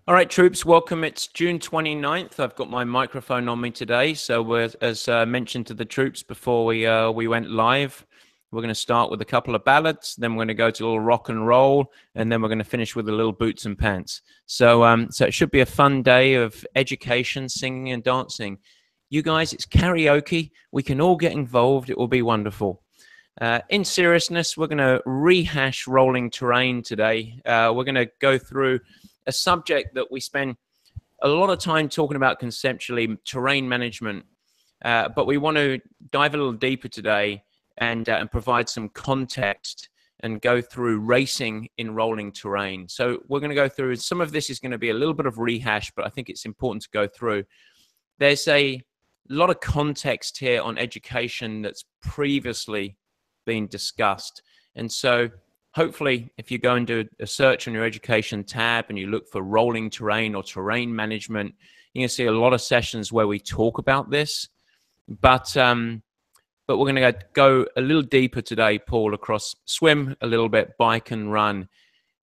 All right, troops, welcome. It's June 29th. I've got my microphone on me today. So as mentioned to the troops before we went live, we're going to start with a couple of ballads, then we're going to go to a little rock and roll, and then we're going to finish with a little boots and pants. So it should be a fun day of education, singing and dancing. You guys, it's karaoke. We can all get involved. It will be wonderful. In seriousness, we're going to rehash rolling terrain today. We're going to go through a subject that we spend a lot of time talking about conceptually, terrain management. But we want to dive a little deeper today and provide some context and go through racing in rolling terrain. So we're going to go through, some of this is going to be a little bit of rehash, but I think it's important to go through. There's a lot of context here on education that's previously been discussed. And so hopefully, if you go and do a search on your education tab and you look for rolling terrain or terrain management, you can see a lot of sessions where we talk about this. But we're going to go a little deeper today, Paul, across swim a little bit, bike and run.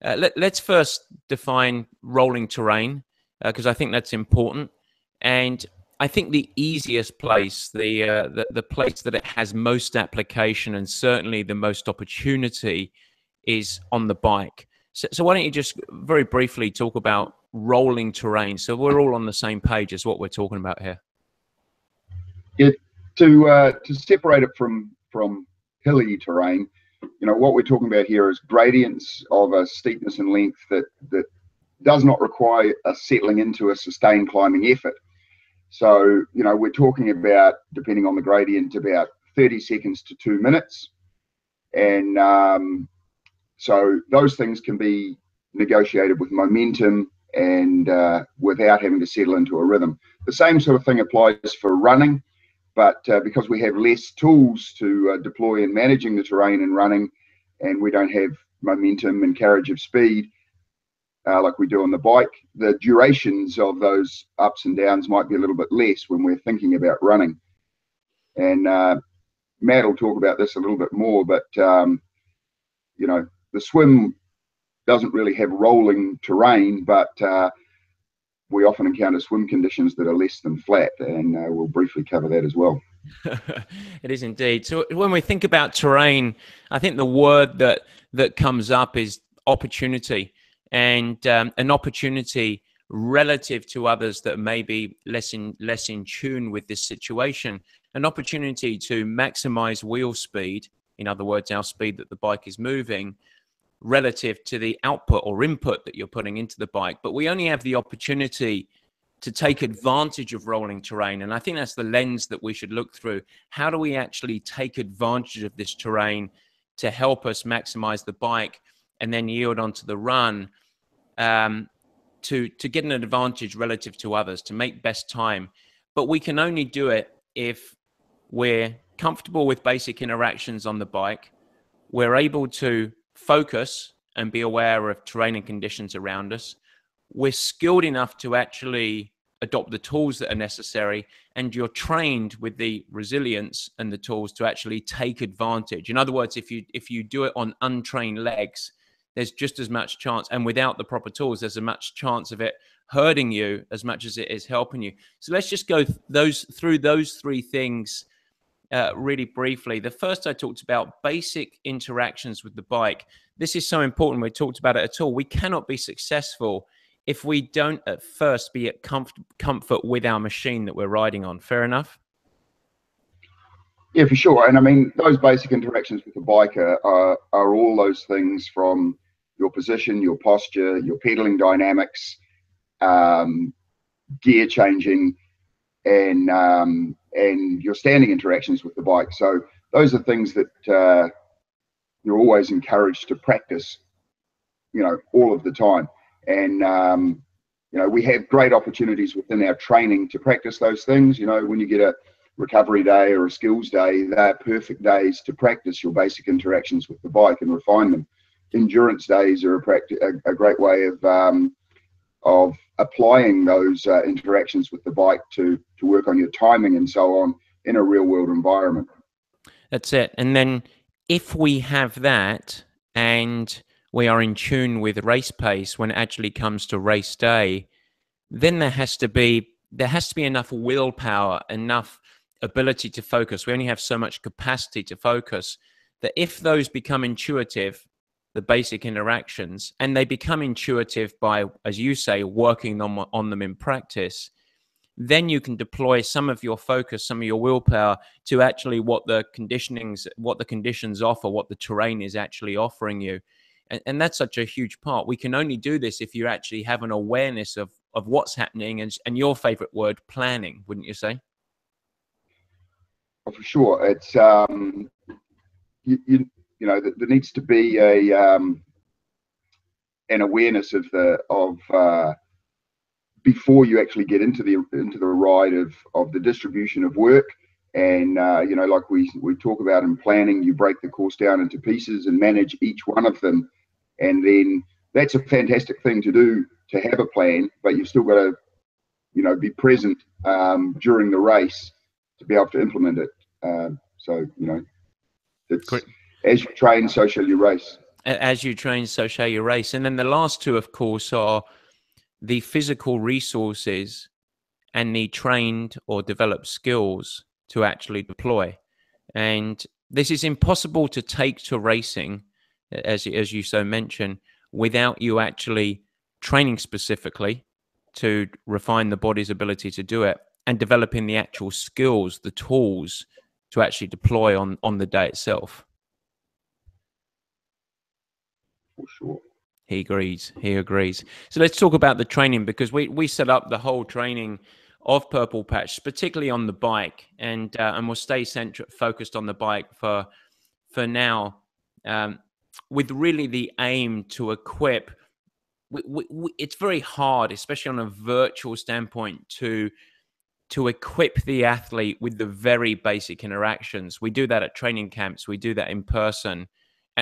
Let's first define rolling terrain, because I think that's important. And I think the easiest place, the place that it has most application and certainly the most opportunity is on the bike. So why don't you just very briefly talk about rolling terrain so we're all on the same page as what we're talking about here. Yeah, to separate it from hilly terrain, you know, what we're talking about here is gradients of a steepness and length that does not require a settling into a sustained climbing effort. So, you know, we're talking about, depending on the gradient, about 30 seconds to 2 minutes. And so those things can be negotiated with momentum and without having to settle into a rhythm. The same sort of thing applies for running, but because we have less tools to deploy in managing the terrain and running, and we don't have momentum and carriage of speed like we do on the bike, the durations of those ups and downs might be a little bit less when we're thinking about running. And Matt will talk about this a little bit more, but you know, the swim doesn't really have rolling terrain, but we often encounter swim conditions that are less than flat, and we'll briefly cover that as well. It is indeed. So when we think about terrain, I think the word that comes up is opportunity, and an opportunity relative to others that may be less in tune with this situation, an opportunity to maximize wheel speed, in other words, our speed that the bike is moving, relative to the output or input that you're putting into the bike. But we only have the opportunity to take advantage of rolling terrain. And I think that's the lens that we should look through. How do we actually take advantage of this terrain to help us maximize the bike and then yield onto the run to get an advantage relative to others, to make best time? But we can only do it if we're comfortable with basic interactions on the bike. We're able to focus and be aware of terrain and conditions around us. We're skilled enough to actually adopt the tools that are necessary, and you're trained with the resilience and the tools to actually take advantage. In other words, if you do it on untrained legs, there's just as much chance, and without the proper tools, there's as much chance of it hurting you as much as it is helping you. So let's just go through those three things really briefly. The first, I talked about basic interactions with the bike. This is so important. We talked about it at all. We cannot be successful if we don't at first be at comfort with our machine that we're riding on. Fair enough? Yeah, for sure. And I mean, those basic interactions with the bike are all those things, from your position, your posture, your pedaling dynamics, gear changing, and your standing interactions with the bike. So those are things that you're always encouraged to practice, you know, all of the time. And you know, we have great opportunities within our training to practice those things. You know, when you get a recovery day or a skills day, they're perfect days to practice your basic interactions with the bike and refine them. Endurance days are a great way of applying those interactions with the bike to work on your timing and so on in a real world environment. That's it. And then if we have that and we are in tune with race pace when it actually comes to race day, then there has to be enough willpower, enough ability to focus. We only have so much capacity to focus, that if those become intuitive, the basic interactions, and they become intuitive by, as you say, working on them in practice, then you can deploy some of your focus, some of your willpower to actually what the conditions offer, what the terrain is actually offering you. And that's such a huge part. We can only do this if you actually have an awareness of what's happening, and your favorite word, planning, wouldn't you say? Oh, for sure. It's you know, there needs to be an awareness of before you actually get into the ride of the distribution of work. And you know, like we talk about in planning, you break the course down into pieces and manage each one of them. And then that's a fantastic thing to do, to have a plan, but you've still got to, you know, be present during the race to be able to implement it. So, you know, it's Great. As you train, so shall you race. As you train, so shall you race. And then the last two, of course, are the physical resources and the trained or developed skills to actually deploy. And this is impossible to take to racing, as you so mentioned, without you actually training specifically to refine the body's ability to do it, and developing the actual skills, the tools to actually deploy on the day itself. For sure. He agrees. He agrees. So let's talk about the training, because we set up the whole training of Purple Patch, particularly on the bike, and we'll stay focused on the bike for now, with really the aim to equip. It's very hard, especially on a virtual standpoint, to equip the athlete with the very basic interactions. We do that at training camps. We do that in person.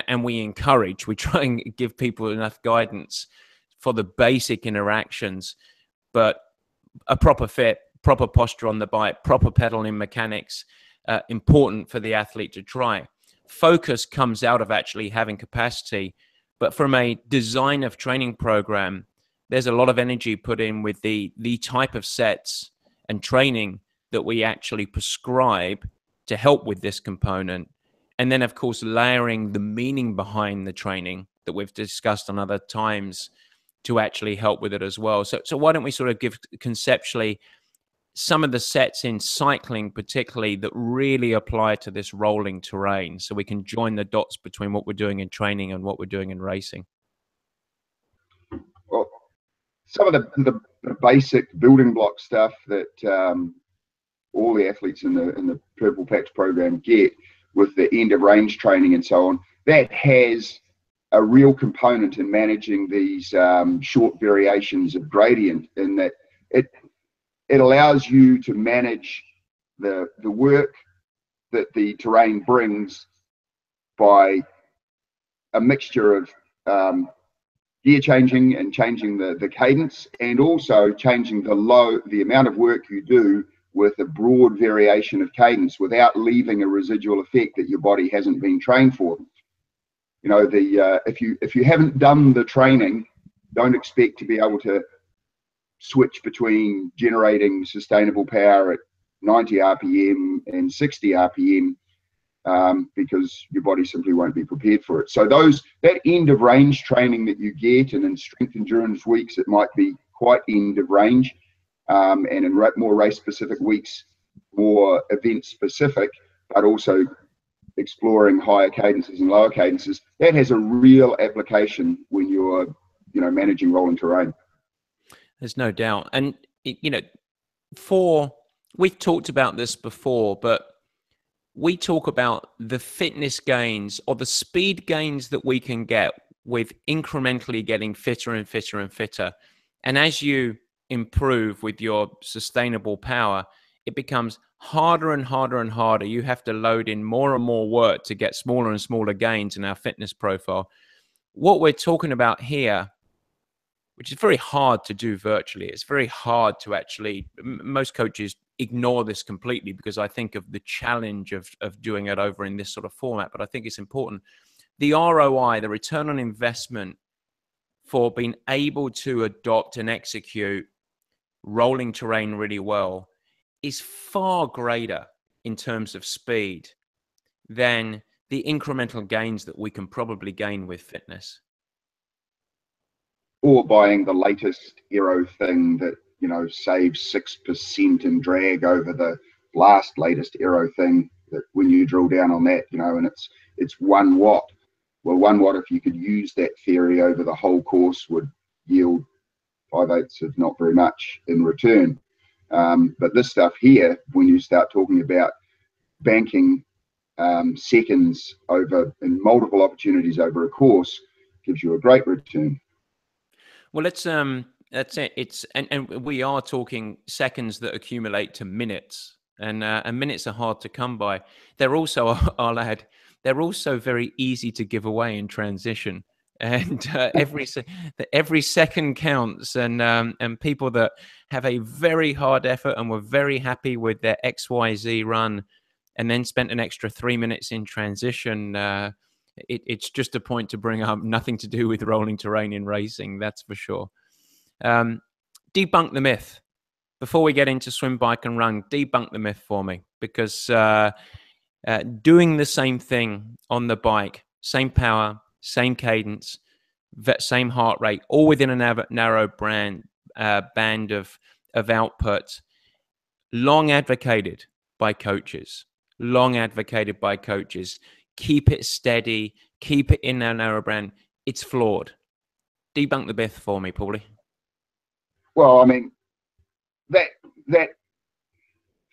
And we try and give people enough guidance for the basic interactions, but a proper fit, proper posture on the bike, proper pedaling mechanics, important for the athlete to try. Focus comes out of actually having capacity, but from a design of training program, there's a lot of energy put in with the type of sets and training that we actually prescribe to help with this component. And then, of course, layering the meaning behind the training that we've discussed on other times to actually help with it as well. So why don't we sort of give conceptually some of the sets in cycling, particularly, that really apply to this rolling terrain, so we can join the dots between what we're doing in training and what we're doing in racing? Well, some of the basic building block stuff that all the athletes in the Purple Patch program get, with the end of range training and so on, that has a real component in managing these short variations of gradient, in that it allows you to manage the work that the terrain brings by a mixture of gear changing and changing the cadence, and also changing the amount of work you do with a broad variation of cadence without leaving a residual effect that your body hasn't been trained for. You know, if you haven't done the training, don't expect to be able to switch between generating sustainable power at 90 RPM and 60 RPM, because your body simply won't be prepared for it. So that end of range training that you get, and in strength endurance weeks it might be quite end of range, and in more race specific weeks more event specific, but also exploring higher cadences and lower cadences, that has a real application when you're, you know, managing rolling terrain. There's no doubt. And you know, we've talked about this before, but we talk about the fitness gains or the speed gains that we can get with incrementally getting fitter and fitter and fitter. And as you improve with your sustainable power, it becomes harder and harder and harder. You have to load in more and more work to get smaller and smaller gains in our fitness profile. What we're talking about here, which is very hard to do virtually, it's very hard to actually, most coaches ignore this completely because I think of the challenge of doing it over in this sort of format, but I think it's important. The ROI, the return on investment for being able to adopt and execute rolling terrain really well is far greater in terms of speed than the incremental gains that we can probably gain with fitness. Or buying the latest aero thing that, you know, saves 6% in drag over the last latest aero thing, that when you drill down on that, you know, and it's 1 watt. Well, 1 watt, if you could use that theory over the whole course, would yield 5/8 of not very much in return. But this stuff here, when you start talking about banking seconds over in multiple opportunities over a course, gives you a great return. Well, that's it. It's and we are talking seconds that accumulate to minutes, and minutes are hard to come by. They're also, I'll add, they're also very easy to give away in transition, and every second counts. And people that have a very hard effort and were very happy with their XYZ run, and then spent an extra 3 minutes in transition. It's just a point to bring up, nothing to do with rolling terrain in racing, that's for sure. Debunk the myth. Before we get into swim, bike, and run, debunk the myth for me, because doing the same thing on the bike, same power, same cadence, same heart rate, all within a narrow band of output, long advocated by coaches. Keep it steady, keep it in our narrow band. It's flawed. Debunk the myth for me, Paulie. Well, I mean, that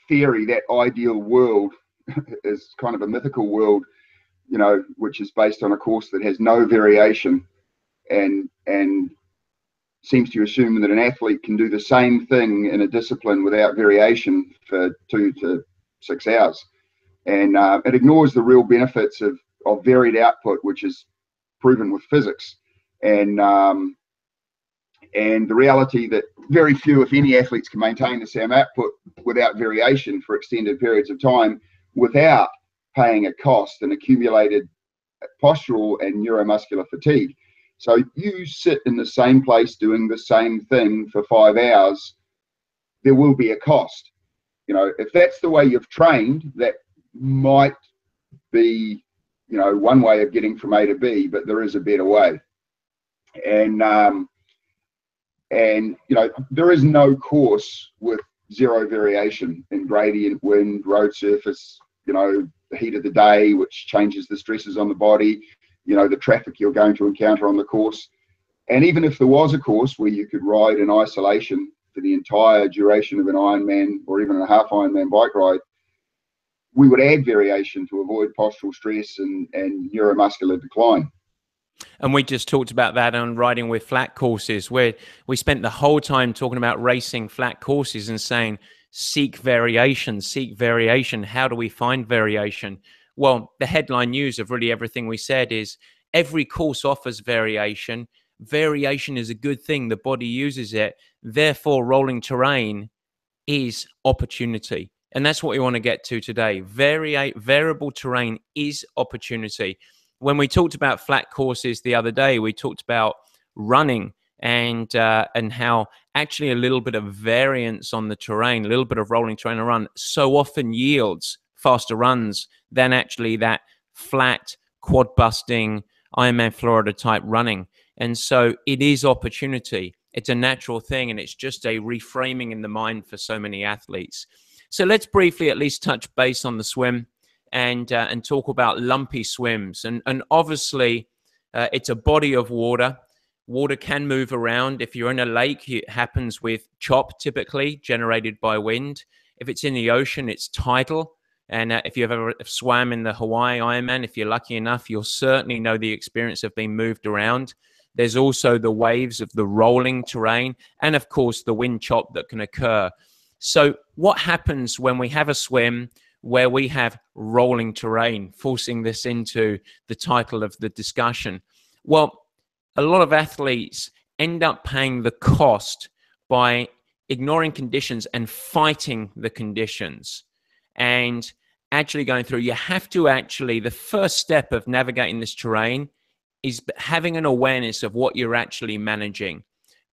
theory, that ideal world, is kind of a mythical world, you know, which is based on a course that has no variation, and seems to assume that an athlete can do the same thing in a discipline without variation for 2 to 6 hours. And it ignores the real benefits of varied output, which is proven with physics, and the reality that very few, if any, athletes can maintain the same output without variation for extended periods of time without paying a cost and accumulated postural and neuromuscular fatigue. So you sit in the same place doing the same thing for 5 hours, there will be a cost. You know, if that's the way you've trained, that might be, you know, one way of getting from A to B, but there is a better way. And you know, there is no course with zero variation in gradient, wind, road surface, you know, the heat of the day, which changes the stresses on the body, you know, the traffic you're going to encounter on the course. And even if there was a course where you could ride in isolation for the entire duration of an Ironman or even a half Ironman bike ride, we would add variation to avoid postural stress and neuromuscular decline. And we just talked about that on riding with flat courses, where we spent the whole time talking about racing flat courses and saying, seek variation. How do we find variation? Well, the headline news of really everything we said is every course offers variation. Variation is a good thing. The body uses it. Therefore, rolling terrain is opportunity. And that's what we want to get to today. Variable terrain is opportunity. When we talked about flat courses the other day, we talked about running and how actually a little bit of variance on the terrain, a little bit of rolling terrain and run so often yields faster runs than actually that flat, quad-busting, Ironman Florida type running. And so it is opportunity. It's a natural thing, and it's just a reframing in the mind for so many athletes. So let's briefly at least touch base on the swim and talk about lumpy swims. And obviously, it's a body of water. Water can move around. If you're in a lake, it happens with chop, typically, generated by wind. If it's in the ocean, it's tidal. And if you've ever swam in the Hawaii Ironman, if you're lucky enough, you'll certainly know the experience of being moved around. There's also the waves of the rolling terrain and, of course, the wind chop that can occur. So what happens when we have a swim where we have rolling terrain, forcing this into the title of the discussion? Well, a lot of athletes end up paying the cost by ignoring conditions and fighting the conditions. And actually going through, you have to actually, the first step of navigating this terrain is having an awareness of what you're actually managing.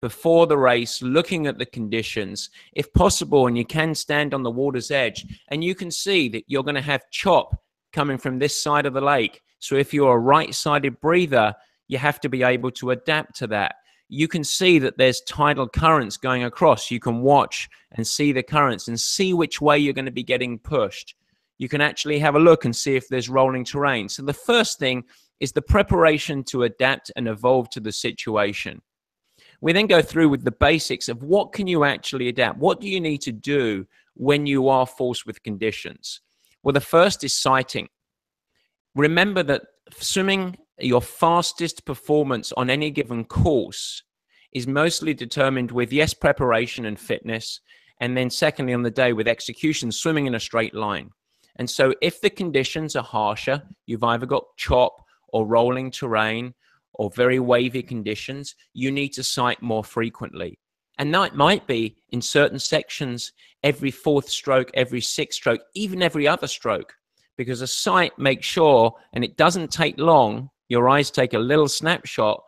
before the race, looking at the conditions, if possible, and you can stand on the water's edge, and you can see that you're going to have chop coming from this side of the lake. So if you're a right-sided breather, you have to be able to adapt to that. You can see that there's tidal currents going across. You can watch and see the currents and see which way you're going to be getting pushed. You can actually have a look and see if there's rolling terrain. So the first thing is the preparation to adapt and evolve to the situation. We then go through with the basics of what can you actually adapt? What do you need to do when you are forced with conditions? Well, the first is sighting. Remember that swimming, your fastest performance on any given course is mostly determined with, yes, preparation and fitness, and then secondly on the day with execution, swimming in a straight line. And so if the conditions are harsher, you've either got chop or rolling terrain or very wavy conditions, you need to sight more frequently. And that might be in certain sections every fourth stroke, every sixth stroke, even every other stroke, because a sight makes sure, and it doesn't take long, your eyes take a little snapshot,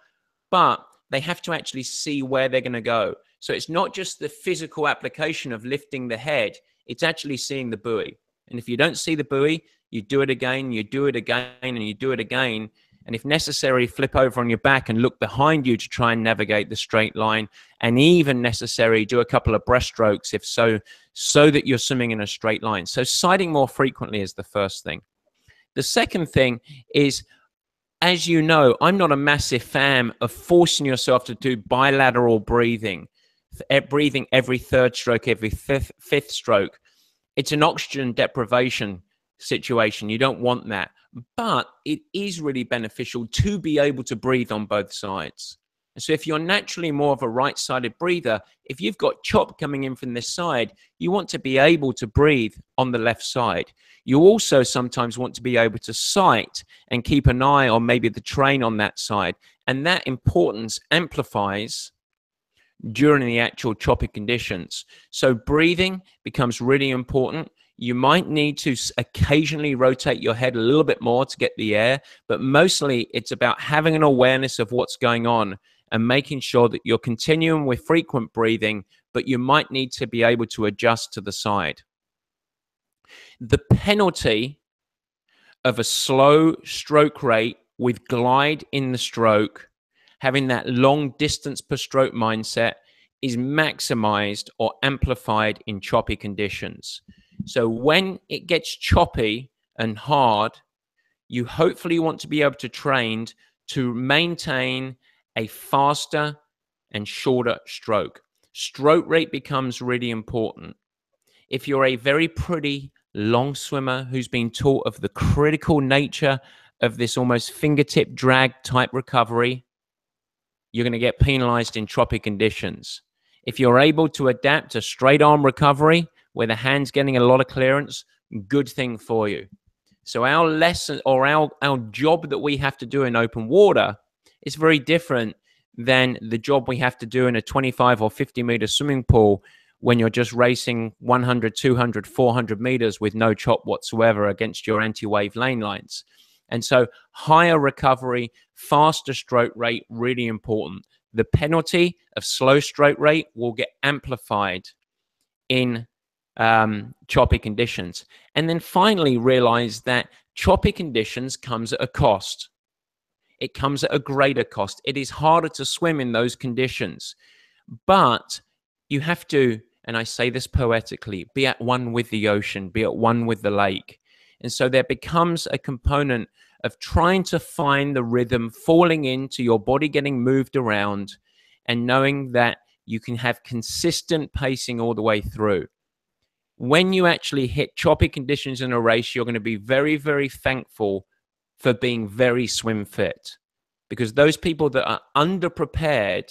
but they have to actually see where they're going to go. So it's not just the physical application of lifting the head, it's actually seeing the buoy. And if you don't see the buoy, you do it again, you do it again, and you do it again. And if necessary, flip over on your back and look behind you to try and navigate the straight line. And even necessary, do a couple of breaststrokes if so that you're swimming in a straight line. So sighting more frequently is the first thing. The second thing is, as you know, I'm not a massive fan of forcing yourself to do bilateral breathing every third stroke, every fifth stroke. It's an oxygen deprivation situation. You don't want that. But it is really beneficial to be able to breathe on both sides. And so if you're naturally more of a right-sided breather, if you've got chop coming in from this side, you want to be able to breathe on the left side. You also sometimes want to be able to sight and keep an eye on maybe the train on that side. And that importance amplifies during the actual choppy conditions. So breathing becomes really important. You might need to occasionally rotate your head a little bit more to get the air, but mostly it's about having an awareness of what's going on and making sure that you're continuing with frequent breathing, but you might need to be able to adjust to the side. The penalty of a slow stroke rate with glide in the stroke, having that long distance per stroke mindset, is maximized or amplified in choppy conditions. So when it gets choppy and hard, you hopefully want to be able to train to maintain a faster and shorter stroke. Stroke rate becomes really important. If you're a very pretty long swimmer who's been taught of the critical nature of this almost fingertip drag type recovery, you're going to get penalized in choppy conditions. If you're able to adapt to straight arm recovery where the hand's getting a lot of clearance, good thing for you. So our lesson or our job that we have to do in open water is very different than the job we have to do in a 25 or 50 meter swimming pool when you're just racing 100, 200, 400 meters with no chop whatsoever against your anti-wave lane lines. And so higher recovery, faster stroke rate, really important. The penalty of slow stroke rate will get amplified in choppy conditions. And then finally realize that choppy conditions comes at a cost. It comes at a greater cost. It is harder to swim in those conditions, but you have to, and I say this poetically, be at one with the ocean, be at one with the lake. And so there becomes a component of trying to find the rhythm, falling into your body getting moved around and knowing that you can have consistent pacing all the way through. When you actually hit choppy conditions in a race, you're going to be very, very thankful for being very swim fit, because those people that are underprepared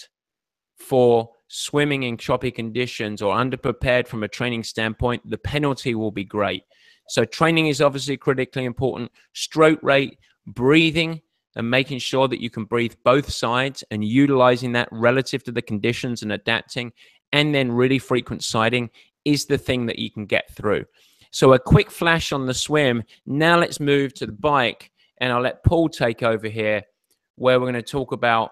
for swimming in choppy conditions or underprepared from a training standpoint, the penalty will be great. So training is obviously critically important. Stroke rate, breathing, and making sure that you can breathe both sides and utilizing that relative to the conditions and adapting, and then really frequent sighting is the thing that you can get through. So a quick flash on the swim. Now let's move to the bike, and I'll let Paul take over here, where we're going to talk about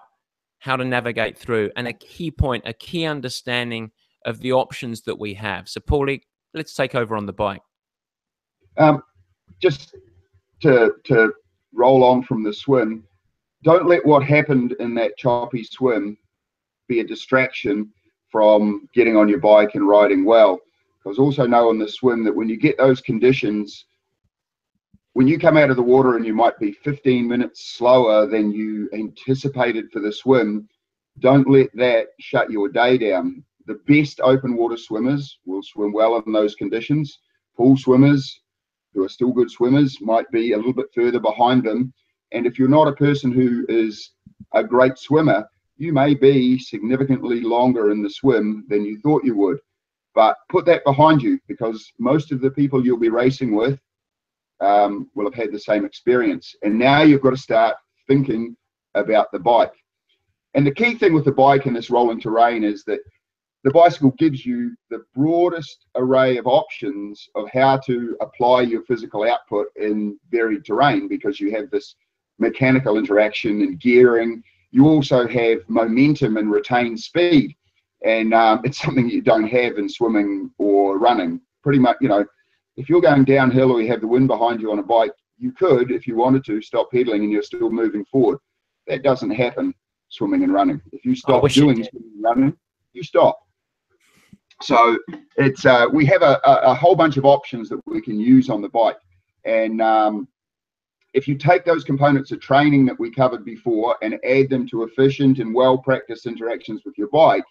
how to navigate through, and a key point, a key understanding of the options that we have. So, Paulie, let's take over on the bike. Just to roll on from the swim, don't let what happened in that choppy swim be a distraction from getting on your bike and riding well. Because also know in the swim that when you get those conditions, when you come out of the water and you might be 15 minutes slower than you anticipated for the swim, don't let that shut your day down. The best open water swimmers will swim well in those conditions. Pool swimmers who are still good swimmers might be a little bit further behind them. And if you're not a person who is a great swimmer, you may be significantly longer in the swim than you thought you would. But put that behind you, because most of the people you'll be racing with will have had the same experience. And now you've got to start thinking about the bike. And the key thing with the bike in this rolling terrain is that the bicycle gives you the broadest array of options of how to apply your physical output in varied terrain, because you have this mechanical interaction and gearing. You also have momentum and retained speed. And it's something you don't have in swimming or running. Pretty much, you know, if you're going downhill or you have the wind behind you on a bike, you could, if you wanted to, stop pedaling and you're still moving forward. That doesn't happen swimming and running. If you stop doing swimming and running, you stop. So it's we have a whole bunch of options that we can use on the bike. And if you take those components of training that we covered before and add them to efficient and well-practiced interactions with your bike,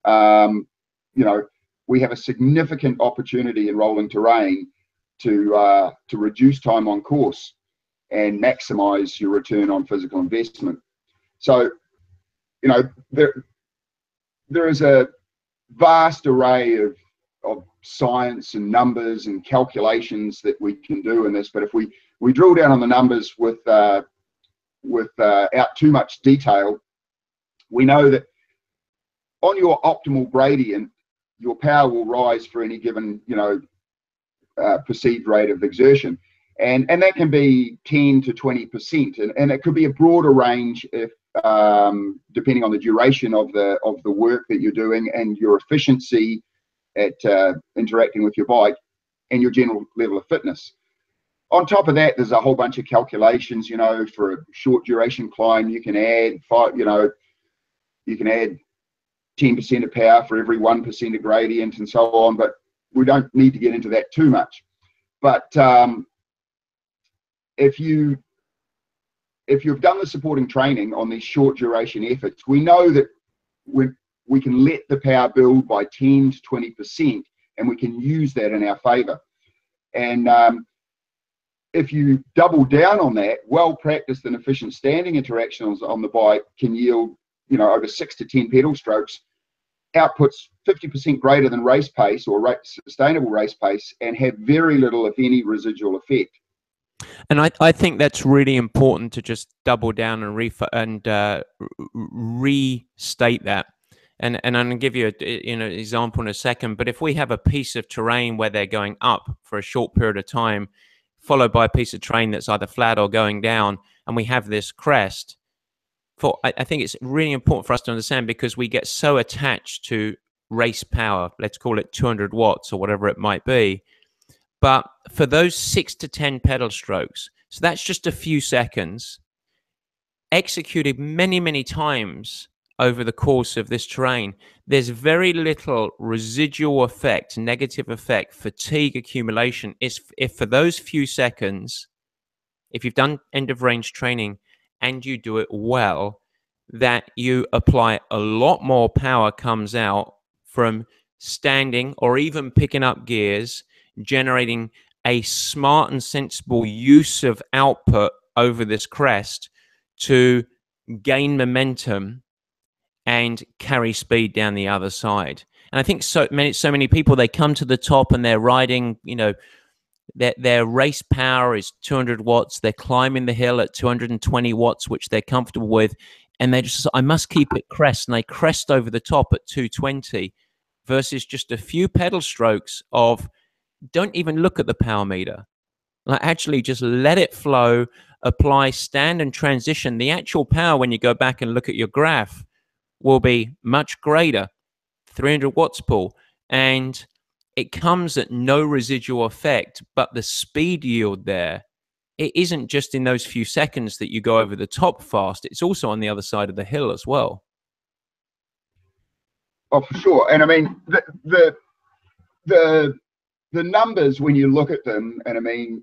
you know, we have a significant opportunity in rolling terrain to reduce time on course and maximize your return on physical investment. So, you know, there is a vast array of science and numbers and calculations that we can do in this, but if we drill down on the numbers without too much detail, we know that on your optimal gradient, your power will rise for any given, you know, perceived rate of exertion, and that can be 10 to 20%, and it could be a broader range if depending on the duration of the work that you're doing and your efficiency at interacting with your bike and your general level of fitness. On top of that, there's a whole bunch of calculations. You know, for a short duration climb, you can add 10% of power for every 1% of gradient and so on, but we don't need to get into that too much. But if you've done the supporting training on these short duration efforts, we know that we can let the power build by 10 to 20%, and we can use that in our favor. And if you double down on that, well-practiced and efficient standing interactions on the bike can yield, you know, over 6 to 10 pedal strokes, outputs 50% greater than race pace or sustainable race pace, and have very little, if any, residual effect. And I think that's really important to just double down and restate that. And I'm going to give you an example in a second. But if we have a piece of terrain where they're going up for a short period of time, followed by a piece of terrain that's either flat or going down, and we have this crest, I think it's really important for us to understand, because we get so attached to race power, let's call it 200 watts or whatever it might be. But for those 6 to 10 pedal strokes, so that's just a few seconds, executed many, many times over the course of this terrain, there's very little residual effect, negative effect, fatigue accumulation. If for those few seconds, if you've done end of range training and you do it well, that you apply a lot more power comes out from standing or even picking up gears, generating a smart and sensible use of output over this crest to gain momentum and carry speed down the other side. And I think so many people, they come to the top and they're riding, you know, their race power is 200 watts. They're climbing the hill at 220 watts, which they're comfortable with. And they just, I must keep it crest. And they crest over the top at 220 versus just a few pedal strokes of, don't even look at the power meter. Like, actually just let it flow, apply stand and transition. The actual power, when you go back and look at your graph, will be much greater, 300 watts, Paul. And it comes at no residual effect, but the speed yield there, it isn't just in those few seconds that you go over the top fast. It's also on the other side of the hill as well. Oh, for sure. And I mean, the numbers, when you look at them, and I mean,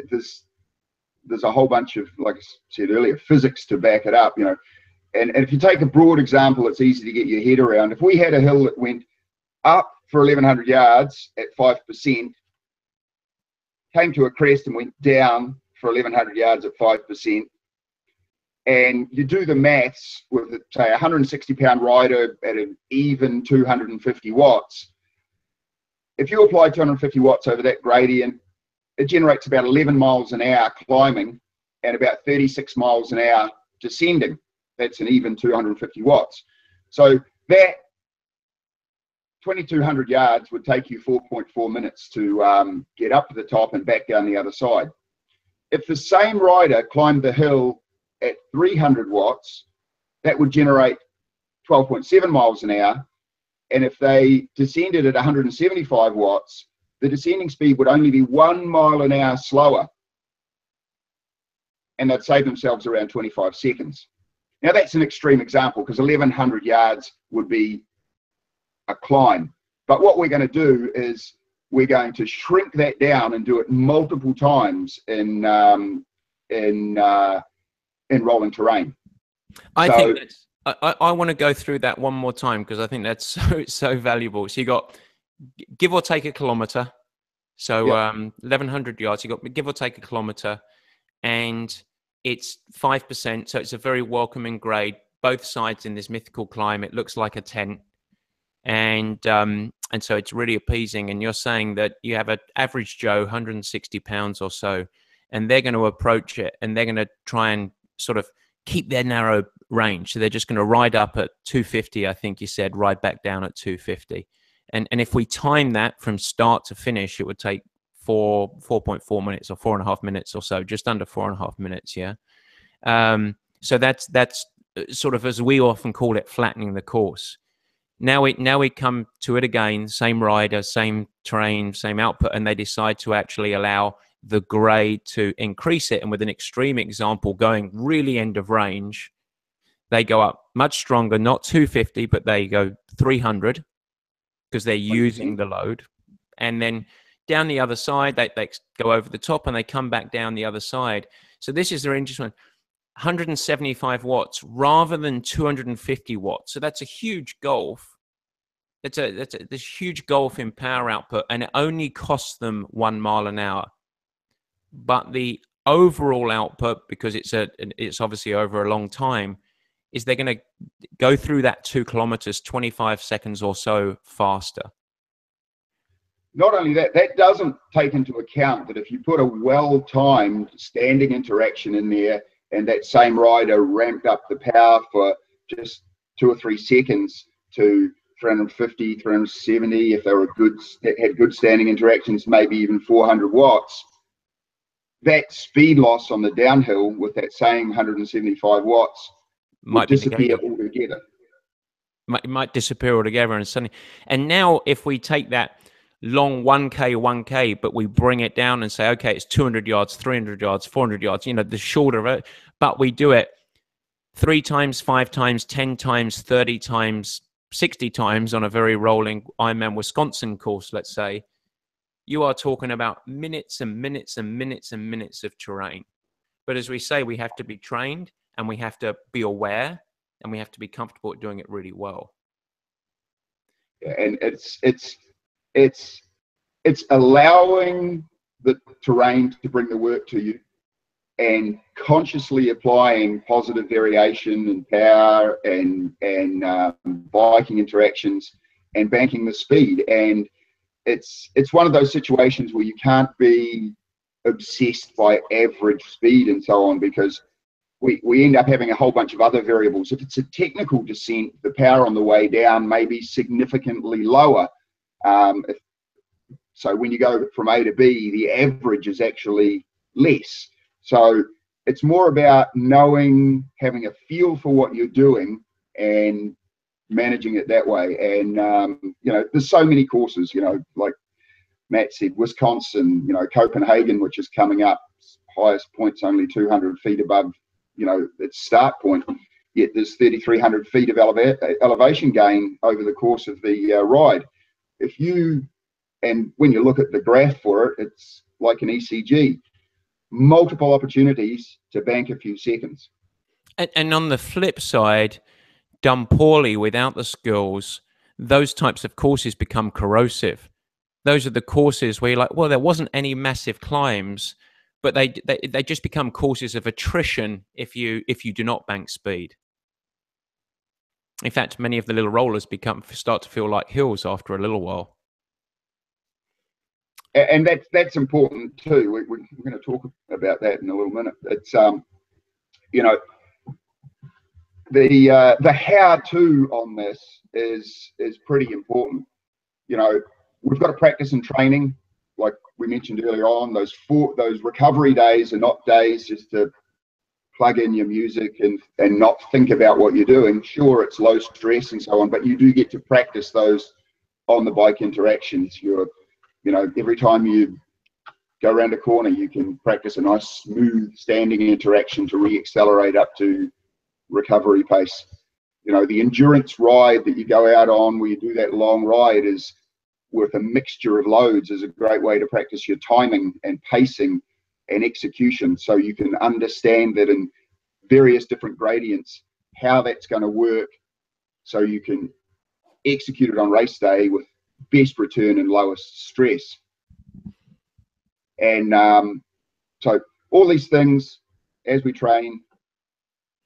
there's a whole bunch of, like I said earlier, physics to back it up, you know. And if you take a broad example, it's easy to get your head around. If we had a hill that went up for 1,100 yards at 5%, came to a crest and went down for 1,100 yards at 5%, and you do the maths with, say, a 160-pound rider at an even 250 watts, if you apply 250 watts over that gradient, it generates about 11 miles an hour climbing and about 36 miles an hour descending. That's an even 250 watts. So that 2,200 yards would take you 4.4 minutes to get up to the top and back down the other side. If the same rider climbed the hill at 300 watts, that would generate 12.7 miles an hour. And if they descended at 175 watts, the descending speed would only be 1 mile an hour slower. And they'd save themselves around 25 seconds. Now, that's an extreme example because 1,100 yards would be a climb. But what we're going to do is we're going to shrink that down and do it multiple times in rolling terrain. I think that's, I want to go through that one more time because I think that's so valuable. So you got give or take a kilometer. So 1,100 yards, you got give or take a kilometer, and it's 5%. So it's a very welcoming grade. Both sides in this mythical climb, it looks like a tent, and so it's really appeasing. And you're saying that you have an average Joe, 160 pounds or so, and they're going to approach it, and they're going to try and sort of keep their narrow range. So they're just going to ride up at 250, I think you said, ride back down at 250. And if we time that from start to finish, it would take 4.4 minutes or 4.5 minutes or so, just under 4.5 minutes. Yeah. So that's sort of, as we often call it, flattening the course. Now we come to it again, same rider, same terrain, same output, and they decide to actually allow the grade to increase it. And with an extreme example going really end of range, they go up much stronger, not 250, but they go 300 because they're using the load. And then down the other side, they go over the top and they come back down the other side. So this is their interesting one. 175 watts rather than 250 watts. So that's a huge gulf. That's this huge gulf in power output, and it only costs them 1 mile an hour. But the overall output, because it's obviously over a long time, is they're going to go through that 2 kilometers 25 seconds or so faster. Not only that, that doesn't take into account that if you put a well-timed standing interaction in there and that same rider ramped up the power for just 2 or 3 seconds to 350, 370, if they were had good standing interactions, maybe even 400 watts, that speed loss on the downhill with that same 175 watts might disappear altogether. Might disappear altogether, and now if we take that long 1K, but we bring it down and say, okay, it's 200 yards, 300 yards, 400 yards, the shorter of it, but we do it 3 times, 5 times, 10 times, 30 times, 60 times on a very rolling Ironman Wisconsin course, let's say, you are talking about minutes and minutes and minutes and minutes of terrain. But as we say, we have to be trained and we have to be aware and we have to be comfortable at doing it really well. Yeah, and it's allowing the terrain to bring the work to you and consciously applying positive variation and power and biking interactions and banking the speed. And it's one of those situations where you can't be obsessed by average speed and so on, because we end up having a whole bunch of other variables. If it's a technical descent, the power on the way down may be significantly lower. So when you go from A to B, the average is actually less. So it's more about knowing, having a feel for what you're doing and managing it that way. And you know, there's so many courses, you know, like Matt said, Wisconsin, you know, Copenhagen, which is coming up, highest point's only 200 feet above, you know, its start point, yet there's 3,300 feet of elevation gain over the course of the ride. And when you look at the graph for it, it's like an ECG, multiple opportunities to bank a few seconds. And on the flip side, done poorly without the skills, those types of courses become corrosive. Those are the courses where you're like, well, there wasn't any massive climbs, but they just become courses of attrition if you do not bank speed. In fact, many of the little rollers start to feel like hills after a little while. And that's important too. We're going to talk about that in a little minute. It's you know, the how-to on this is pretty important. You know, we've got to practice and training, like we mentioned earlier on. Those recovery days are not days just to plug in your music and not think about what you're doing. Sure, it's low stress and so on, but you do get to practice those on the bike interactions. You know, every time you go around a corner, you can practice a nice smooth standing interaction to re-accelerate up to recovery pace. You know, the endurance ride that you go out on where you do that long ride is with a mixture of loads is a great way to practice your timing and pacing and execution, so you can understand that in various different gradients how that's going to work, so you can execute it on race day with best return and lowest stress. And so all these things, as we train,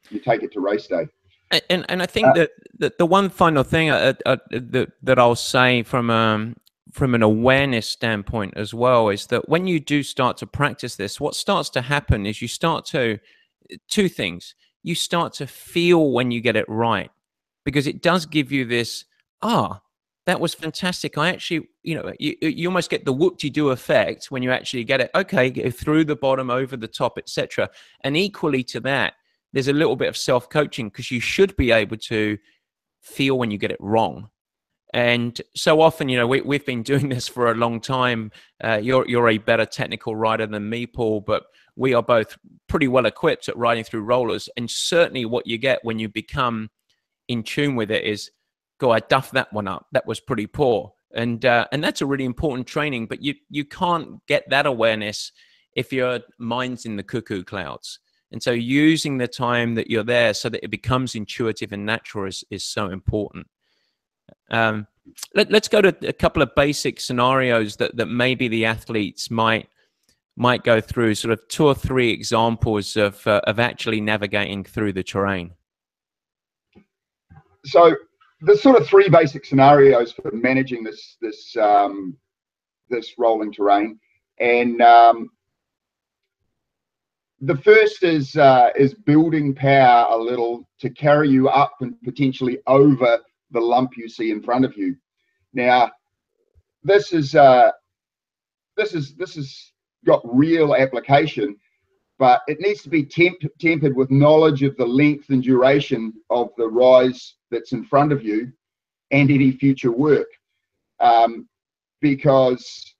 you take it to race day. And I think that the one final thing that I'll say from an awareness standpoint as well is that when you do start to practice this, what starts to happen is two things. You start to feel when you get it right, because it does give you this, that was fantastic. I actually, you know, you almost get the whoop-de-doo effect when you actually get it. Okay, go through the bottom, over the top, etc. And equally to that, there's a little bit of self-coaching, because you should be able to feel when you get it wrong. And so often, you know, we've been doing this for a long time. You're a better technical rider than me, Paul, but we are both pretty well equipped at riding through rollers. And certainly what you get when you become in tune with it is, I duffed that one up. That was pretty poor. And that's a really important training, but you can't get that awareness if your mind's in the cuckoo clouds. And so using the time that you're there so that it becomes intuitive and natural is so important. Let's go to a couple of basic scenarios that maybe the athletes might go through, sort of 2 or 3 examples of actually navigating through the terrain. So there's sort of 3 basic scenarios for managing this rolling terrain, and the first is building power a little to carry you up and potentially over the lump you see in front of you. Now, this is got real application, but it needs to be tempered with knowledge of the length and duration of the rise that's in front of you and any future work, because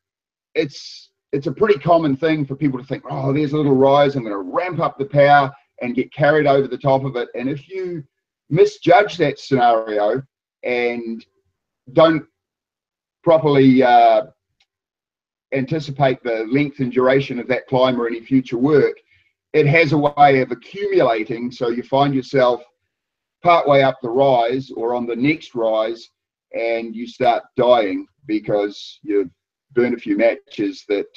it's a pretty common thing for people to think, oh, there's a little rise, I'm going to ramp up the power and get carried over the top of it. And if you misjudge that scenario and don't properly anticipate the length and duration of that climb or any future work, it has a way of accumulating, so you find yourself partway up the rise or on the next rise and you start dying because you've burned a few matches that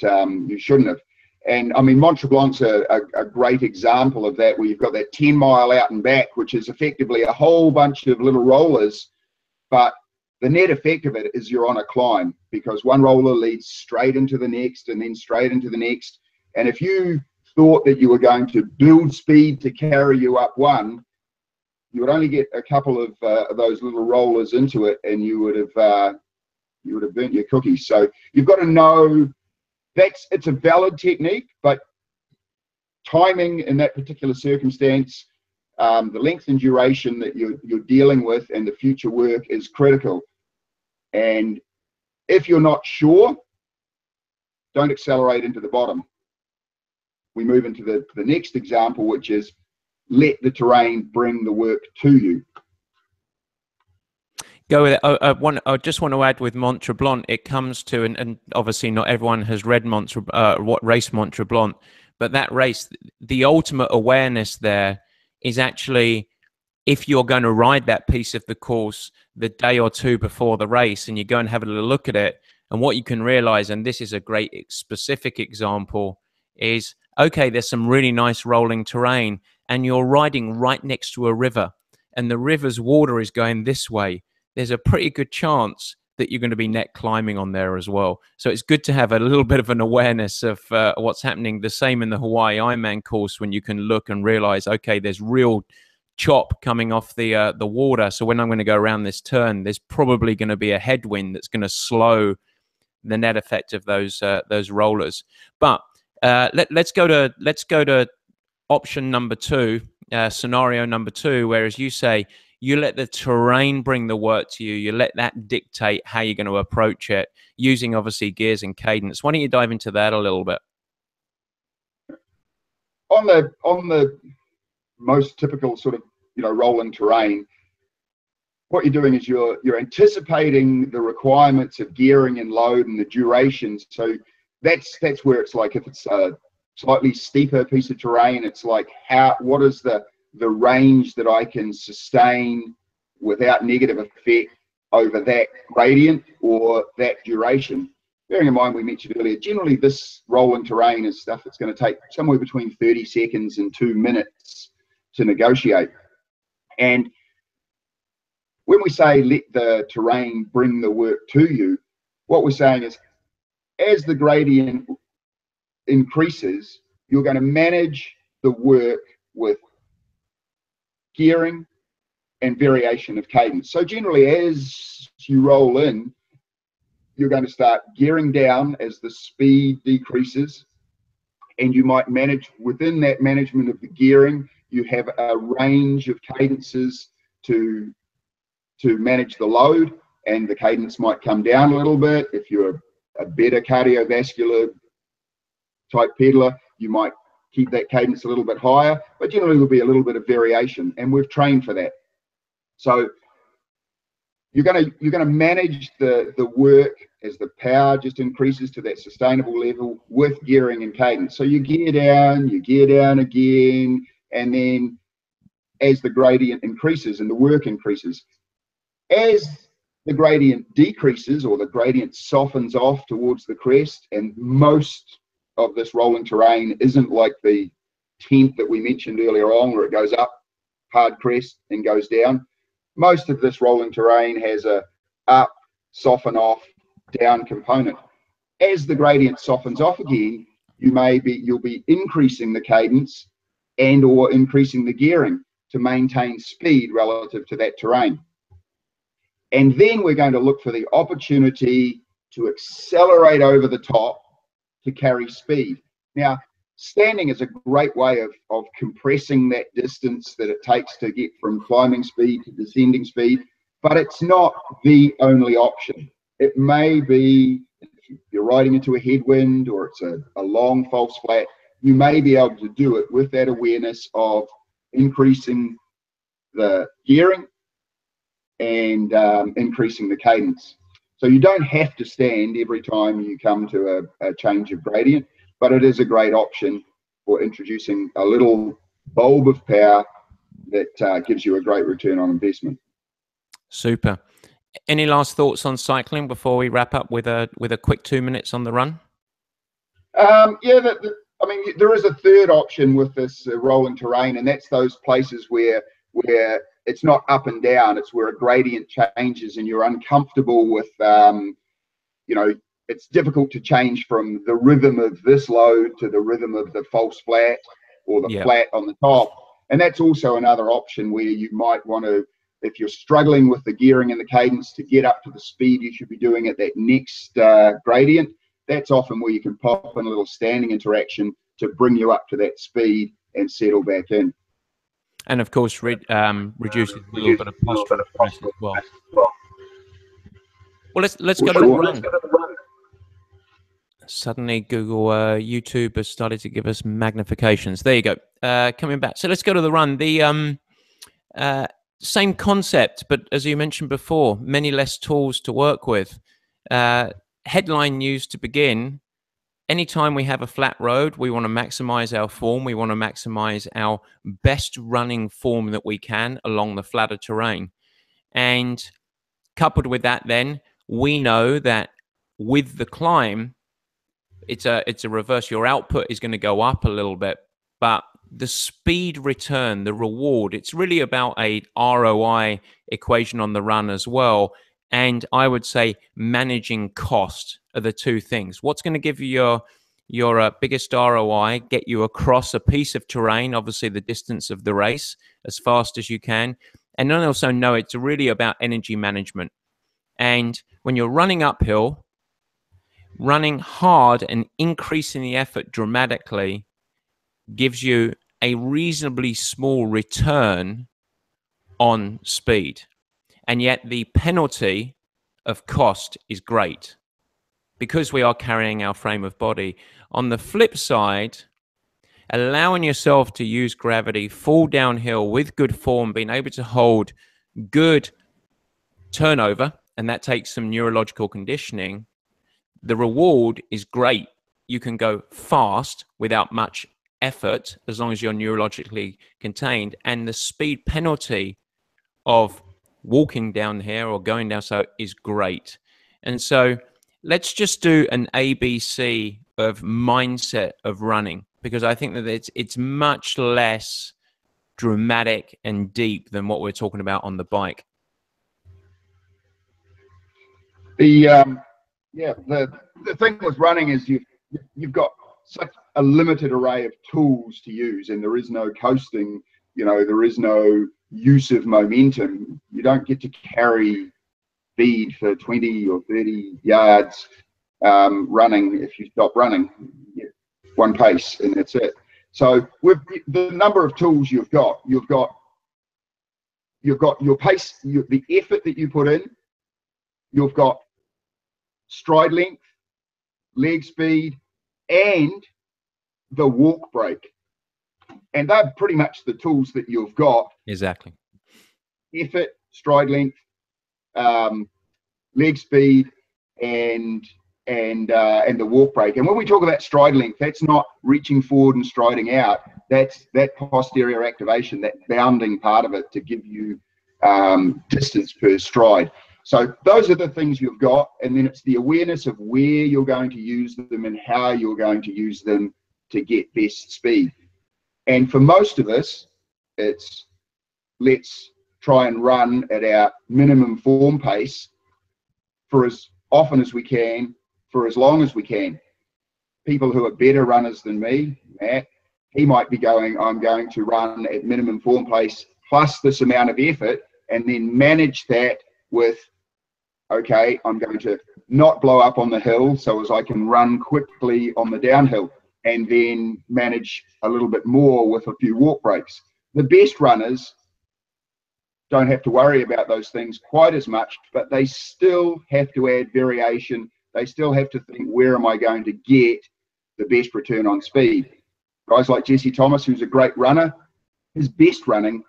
you shouldn't have. And I mean, Mont Treblant's a great example of that, where you've got that 10 mile out and back, which is effectively a whole bunch of little rollers, but the net effect of it is you're on a climb, because one roller leads straight into the next and then straight into the next. And if you thought that you were going to build speed to carry you up one, you would only get a couple of those little rollers into it, and you would have burnt your cookies. So you've got to know it's a valid technique, but timing in that particular circumstance The length and duration that you're dealing with and the future work is critical. And if you're not sure, don't accelerate into the bottom. We move into the next example, which is let the terrain bring the work to you. Go with it. I just want to add with Mont Tremblant, it comes to, and obviously not everyone has read what race Mont Tremblant, but that race, the ultimate awareness there is actually, if you're going to ride that piece of the course the day or two before the race and you go and have a little look at it, and what you can realize, and this is a great specific example, is, okay, there's some really nice rolling terrain and you're riding right next to a river and the river's water is going this way. There's a pretty good chance that you're going to be net climbing on there as well. So it's good to have a little bit of an awareness of what's happening. The same in the Hawaii Ironman course, when you can look and realize, okay, there's real chop coming off the water. So when I'm going to go around this turn, there's probably going to be a headwind that's going to slow the net effect of those rollers. But let's go to option number two, scenario number two, where, as you say, you let the terrain bring the work to you. You let that dictate how you're going to approach it, using obviously gears and cadence. Why don't you dive into that a little bit? On the most typical sort of rolling terrain, what you're doing is you're anticipating the requirements of gearing and load and the durations. So that's where it's like, if it's a slightly steeper piece of terrain, it's like, what is the range that I can sustain without negative effect over that gradient or that duration. Bearing in mind, we mentioned earlier, generally this rolling terrain is stuff that's going to take somewhere between 30 seconds and 2 minutes to negotiate. And when we say let the terrain bring the work to you, what we're saying is, as the gradient increases, you're going to manage the work with gearing and variation of cadence. So generally, as you roll in, you're going to start gearing down as the speed decreases, and you might manage, within that management of the gearing, you have a range of cadences to manage the load, and the cadence might come down a little bit. If you're a better cardiovascular type pedaler, you might keep that cadence a little bit higher, but generally there'll be a little bit of variation, and we've trained for that. So you're going to manage the work as the power just increases to that sustainable level with gearing and cadence. So you gear down again, and then as the gradient increases and the work increases, as the gradient decreases or the gradient softens off towards the crest, and most of this rolling terrain isn't like the tent that we mentioned earlier on, where it goes up, hard crest, and goes down. Most of this rolling terrain has a up, soften off, down component. As the gradient softens off again, you'll be increasing the cadence and or increasing the gearing to maintain speed relative to that terrain. And then we're going to look for the opportunity to accelerate over the top to carry speed. Now, standing is a great way of compressing that distance that it takes to get from climbing speed to descending speed, but it's not the only option. It may be, if you're riding into a headwind or it's a long false flat, you may be able to do it with that awareness of increasing the gearing and increasing the cadence. So you don't have to stand every time you come to a change of gradient, but it is a great option for introducing a little bulb of power that gives you a great return on investment. Super. Any last thoughts on cycling before we wrap up with a quick 2 minutes on the run? Yeah, I mean, there is a third option with this rolling terrain, and that's those places where it's not up and down, it's where a gradient changes and you're uncomfortable with, it's difficult to change from the rhythm of this load to the rhythm of the false flat or the flat on the top. And that's also another option where you might want to, if you're struggling with the gearing and the cadence to get up to the speed you should be doing at that next gradient, that's often where you can pop in a little standing interaction to bring you up to that speed and settle back in. And of course, reduces a little bit of postural stress as well. Well, let's go to the run. Suddenly, Google, YouTube has started to give us magnifications. There you go. Coming back. So let's go to the run. The same concept, but as you mentioned before, many less tools to work with. Headline news to begin. Anytime we have a flat road, we want to maximize our form. We want to maximize our best running form that we can along the flatter terrain. And coupled with that, then, we know that with the climb, it's a reverse. Your output is going to go up a little bit, but the speed return, the reward, it's really about a ROI equation on the run as well. And I would say managing cost are the two things. What's going to give you your biggest ROI, get you across a piece of terrain, obviously the distance of the race, as fast as you can. And then also know it's really about energy management. And when you're running uphill, running hard and increasing the effort dramatically gives you a reasonably small return on speed. And yet the penalty of cost is great because we are carrying our frame of body. On the flip side, allowing yourself to use gravity, fall downhill with good form, being able to hold good turnover, and that takes some neurological conditioning, the reward is great. You can go fast without much effort as long as you're neurologically contained. And the speed penalty of walking down here or going down so is great. And so let's just do an ABC of mindset of running, because I think that it's much less dramatic and deep than what we're talking about on the bike. The thing with running is you've got such a limited array of tools to use, and there is no coasting. There is no use of momentum. You don't get to carry speed for 20 or 30 yards running. If you stop running, one pace and that's it. So with the number of tools you've got your pace, the effort that you put in. You've got stride length, leg speed, and the walk break. And they're pretty much the tools that you've got. Exactly. Effort, stride length, leg speed, and the walk break. And when we talk about stride length, that's not reaching forward and striding out. That's that posterior activation, that bounding part of it to give you distance per stride. So those are the things you've got, and then it's the awareness of where you're going to use them and how you're going to use them to get best speed. And for most of us, it's let's try and run at our minimum form pace for as often as we can, for as long as we can. People who are better runners than me, Matt, he might be going, I'm going to run at minimum form pace plus this amount of effort, and then manage that with, okay, I'm going to not blow up on the hill so as I can run quickly on the downhill, and then manage a little bit more with a few walk breaks. The best runners don't have to worry about those things quite as much, but they still have to add variation. They still have to think, where am I going to get the best return on speed? Guys like Jesse Thomas, who's a great runner, his best running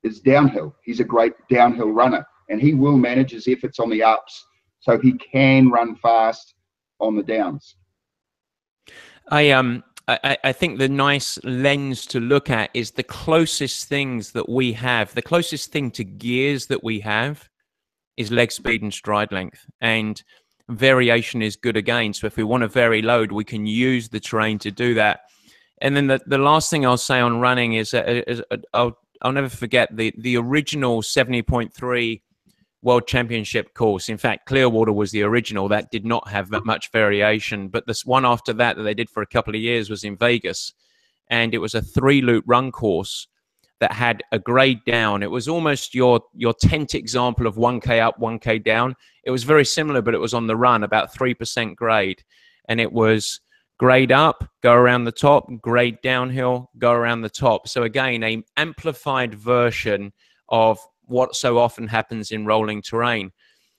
is downhill. He's a great downhill runner, and he will manage his efforts on the ups so he can run fast on the downs. I think the nice lens to look at is the closest things that we have, the closest thing to gears that we have is leg speed and stride length. And variation is good again. So if we want to vary load, we can use the terrain to do that. And then the last thing I'll say on running is I'll never forget the original 70.3 World Championship course. In fact, Clearwater was the original. That did not have that much variation. But this one after that they did for a couple of years was in Vegas. And it was a 3-loop run course that had a grade down. It was almost your tent example of 1K up, 1K down. It was very similar, but it was on the run, about 3% grade. And it was Grade up, go around the top. Grade downhill, go around the top. So again, an amplified version of what so often happens in rolling terrain.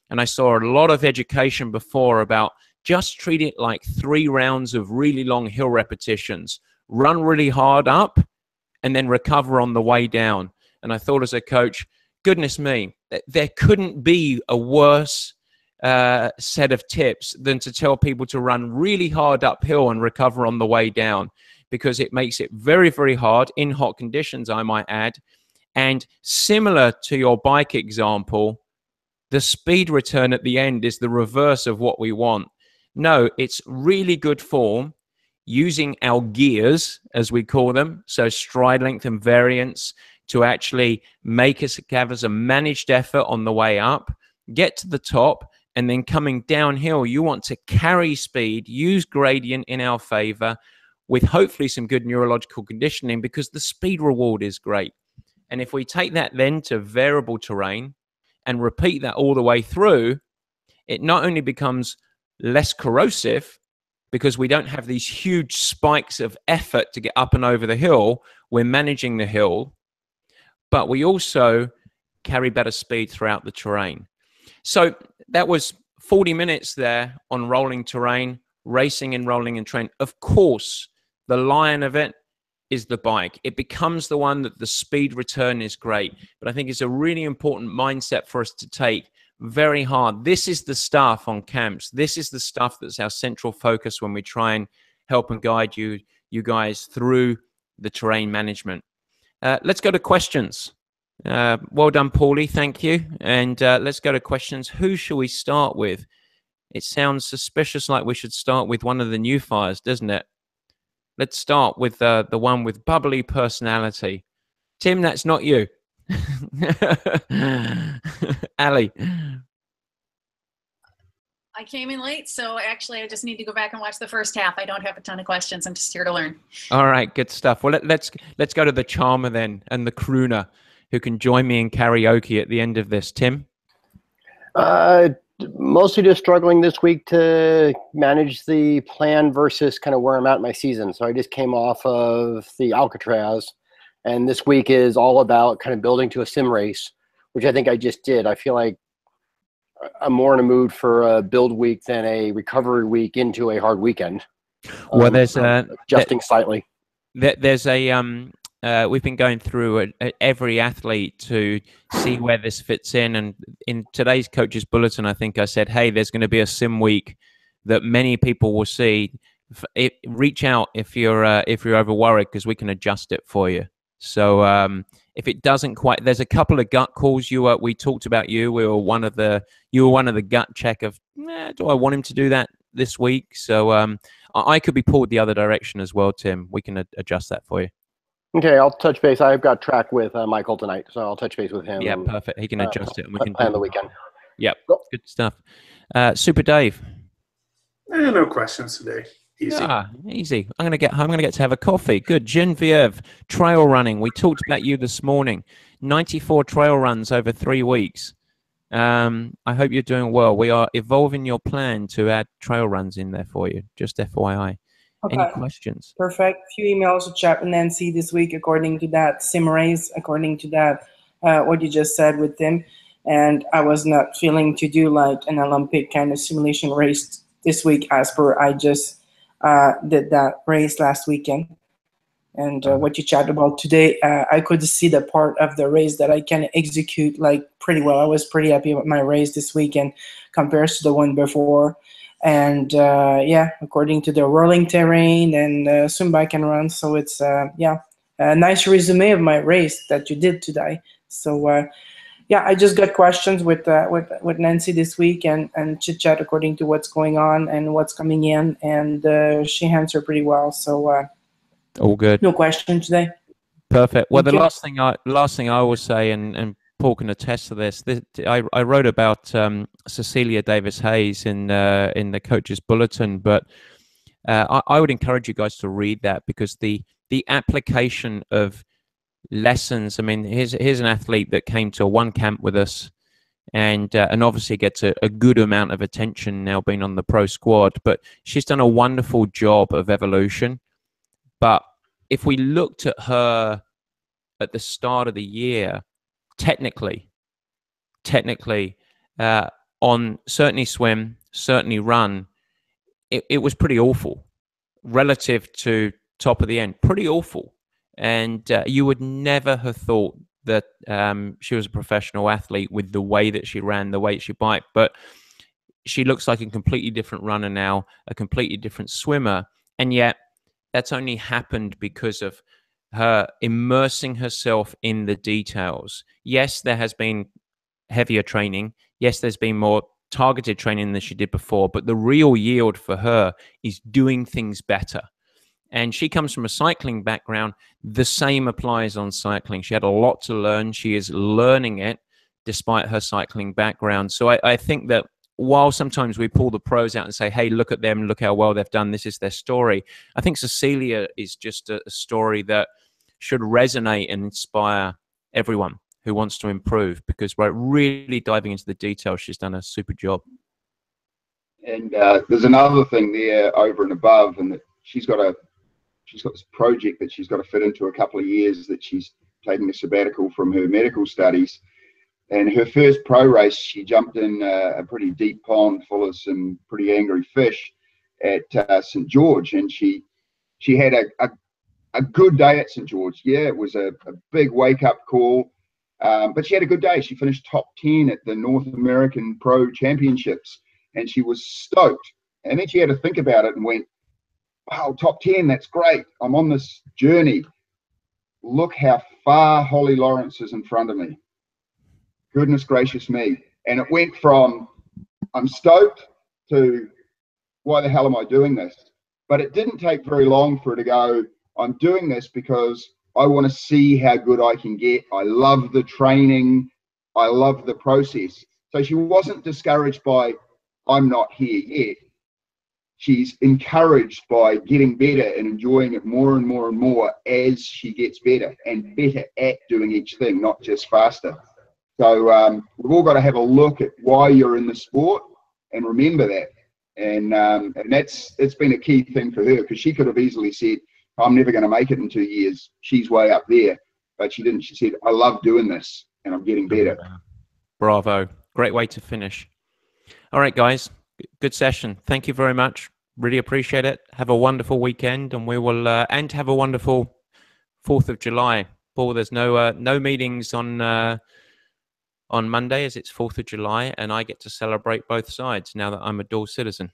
And I saw a lot of education before about just treat it like 3 rounds of really long hill repetitions. Run really hard up and then recover on the way down. And I thought as a coach, goodness me, there couldn't be a worse set of tips than to tell people to run really hard uphill and recover on the way down, because it makes it very, very hard in hot conditions, I might add. And similar to your bike example, the speed return at the end is the reverse of what we want. No, it's really good form using our gears, as we call them, so stride length and variance, to actually make us have as a managed effort on the way up, get to the top, and then coming downhill, you want to carry speed, use gradient in our favor with hopefully some good neurological conditioning, because the speed reward is great. And if we take that then to variable terrain and repeat that all the way through, it not only becomes less corrosive because we don't have these huge spikes of effort to get up and over the hill, we're managing the hill, but we also carry better speed throughout the terrain. So that was 40 minutes there on rolling terrain, racing and rolling and terrain. Of course, the lion of it is the bike. It becomes the one that the speed return is great. But I think it's a really important mindset for us to take very hard. This is the stuff on camps. This is the stuff that's our central focus when we try and help and guide you guys through the terrain management. Let's go to questions. Well done, Paulie. Thank you. And let's go to questions. Who shall we start with? It sounds suspicious like we should start with one of the new fires, doesn't it? Let's start with the one with bubbly personality. Tim, that's not you. Ali. I came in late, so actually I just need to go back and watch the first half. I don't have a ton of questions. I'm just here to learn. All right, good stuff. Well, let's go to the charmer then, and the crooner who can join me in karaoke at the end of this. Tim? Mostly just struggling this week to manage the plan versus kind of where I'm at in my season. So I just came off of the Alcatraz, and this week is all about kind of building to a sim race, which I think I just did. I feel like I'm more in a mood for a build week than a recovery week into a hard weekend. Well, there's adjusting slightly. There's we've been going through every athlete to see where this fits in, and in today's coach's bulletin, I think I said, hey, there's going to be a sim week that many people will see. Reach out if you're over worried, because we can adjust it for you. So if it doesn't quite, there's a couple of gut calls. We talked about you. You were one of the gut check of, do I want him to do that this week? So I could be pulled the other direction as well, Tim. We can adjust that for you. Okay, I'll touch base. I've got track with Michael tonight, so I'll touch base with him. Yeah, perfect. He can adjust it, and we can plan the weekend. Yep, good stuff. Super Dave. No questions today. Easy. Easy. I'm gonna get home. I'm gonna get to have a coffee. Good. Genevieve, trail running. We talked about you this morning. 94 trail runs over 3 weeks. I hope you're doing well. We are evolving your plan to add trail runs in there for you. Just FYI. Okay. Any questions? Perfect. Few emails to chat with Nancy this week according to that sim race, according to that what you just said with Tim. And I was not feeling to do like an Olympic kind of simulation race this week, as per I just did that race last weekend. And what you chatted about today, I could see the part of the race that I can execute like pretty well. I was pretty happy with my race this weekend compared to the one before. And yeah, according to the rolling terrain and swim, bike, and run. So it's yeah, a nice resume of my race that you did today. So yeah, I just got questions with Nancy this week and chit chat according to what's going on and what's coming in, and she answered pretty well. So all good. No question today. Perfect. Well, the last thing I will say, and Paul can attest to this. I wrote about Cecilia Davis Hayes in the coach's bulletin, but I would encourage you guys to read that, because the application of lessons. I mean, here's an athlete that came to one camp with us. and obviously gets a good amount of attention now being on the pro squad. But she's done a wonderful job of evolution. But if we looked at her at the start of the year, technically, on certainly swim, certainly run, it was pretty awful relative to top of the end, pretty awful. And you would never have thought that she was a professional athlete with the way that she ran, the way she biked. But she looks like a completely different runner now, a completely different swimmer. And yet that's only happened because of her immersing herself in the details. Yes, there has been heavier training. Yes, there's been more targeted training than she did before, but the real yield for her is doing things better. And she comes from a cycling background. The same applies on cycling. She had a lot to learn. She is learning it despite her cycling background. So I think that while sometimes we pull the pros out and say, hey, look at them, look how well they've done, this is their story, I think Cecilia is just a story that should resonate and inspire everyone who wants to improve, because we're really diving into the details. She's done a super job. And there's another thing there over and above, and that she's got this project that she's got to fit into a couple of years, that she's taking a sabbatical from her medical studies. And her first pro race, she jumped in a pretty deep pond full of some pretty angry fish at St. George, and she had a good day at St. George. Yeah, it was a big wake-up call, but she had a good day. She finished top 10 at the North American Pro Championships, and she was stoked. And then she had to think about it and went, wow, top 10, that's great. I'm on this journey. Look how far Holly Lawrence is in front of me. Goodness gracious me. And it went from, I'm stoked, to, why the hell am I doing this? But it didn't take very long for her to go, I'm doing this because I want to see how good I can get. I love the training. I love the process. So she wasn't discouraged by, I'm not here yet. She's encouraged by getting better and enjoying it more and more and more as she gets better and better at doing each thing, not just faster. So we've all got to have a look at why you're in the sport and remember that. And it's been a key thing for her, because she could have easily said, I'm never going to make it in 2 years. She's way up there. But she didn't. She said, I love doing this and I'm getting better. Bravo. Great way to finish. All right, guys. Good session. Thank you very much. Really appreciate it. Have a wonderful weekend, and we will and have a wonderful 4th of July. Paul, there's no meetings on Monday, as it's 4th of July, and I get to celebrate both sides now that I'm a dual citizen.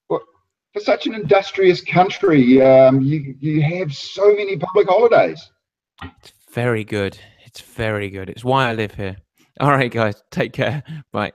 Well, for such an industrious country, you have so many public holidays. It's very good. It's very good. It's why I live here. All right, guys. Take care. Bye.